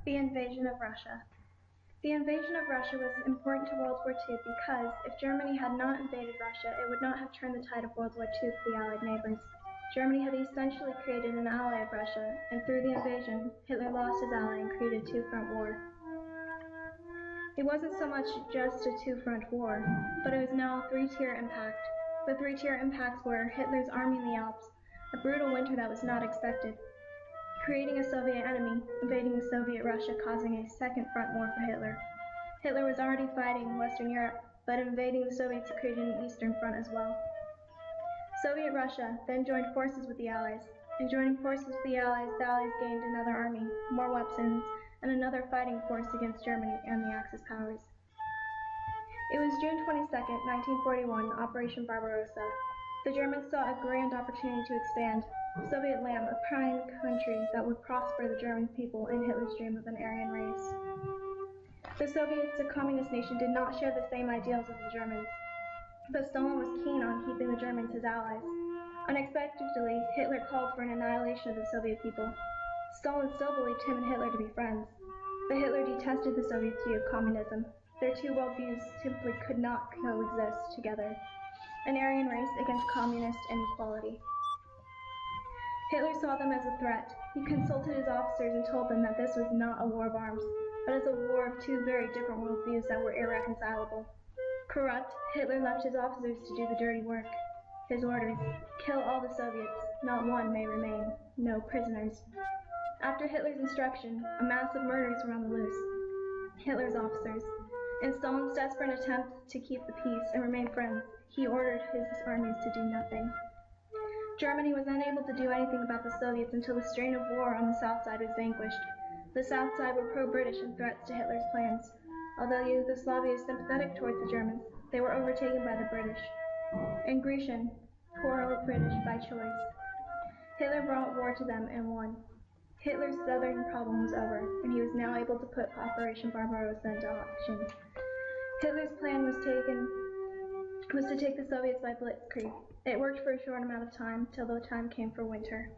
The invasion of Russia. The invasion of Russia was important to World War II because if Germany had not invaded Russia, it would not have turned the tide of World War II for the Allied neighbors. Germany had essentially created an ally of Russia, and through the invasion, Hitler lost his ally and created a two-front war. It wasn't so much just a two-front war, but it was now a three-tier impact. The three-tier impacts were Hitler's army in the Alps, a brutal winter that was not expected, creating a Soviet enemy, invading Soviet Russia, causing a second front war for Hitler. Hitler was already fighting Western Europe, but invading the Soviets created an Eastern Front as well. Soviet Russia then joined forces with the Allies. In joining forces with the Allies gained another army, more weapons, and another fighting force against Germany and the Axis powers. It was June 22, 1941, Operation Barbarossa. The Germans saw a grand opportunity to expand Soviet land, a prime country that would prosper the German people in Hitler's dream of an Aryan race. The Soviets, a communist nation, did not share the same ideals as the Germans, but Stalin was keen on keeping the Germans his allies. Unexpectedly, Hitler called for an annihilation of the Soviet people. Stalin still believed him and Hitler to be friends, but Hitler detested the Soviets' view of communism. Their two worldviews simply could not coexist together. An Aryan race against communist inequality. Hitler saw them as a threat. He consulted his officers and told them that this was not a war of arms, but as a war of two very different worldviews that were irreconcilable. Corrupt, Hitler left his officers to do the dirty work. His orders: kill all the Soviets, not one may remain, no prisoners. After Hitler's instruction, a mass of murders were on the loose. Hitler's officers, in Stalin's desperate attempt to keep the peace and remain friends, he ordered his armies to do nothing. Germany was unable to do anything about the Soviets until the strain of war on the South Side was vanquished. The South Side were pro-British and threats to Hitler's plans. Although Yugoslavia is sympathetic towards the Germans, they were overtaken by the British. In Grecian, poor British by choice. Hitler brought war to them and won. Hitler's southern problem was over, and he was now able to put Operation Barbarossa into action. Hitler's plan was to take the Soviets by blitzkrieg. It worked for a short amount of time, till the time came for winter.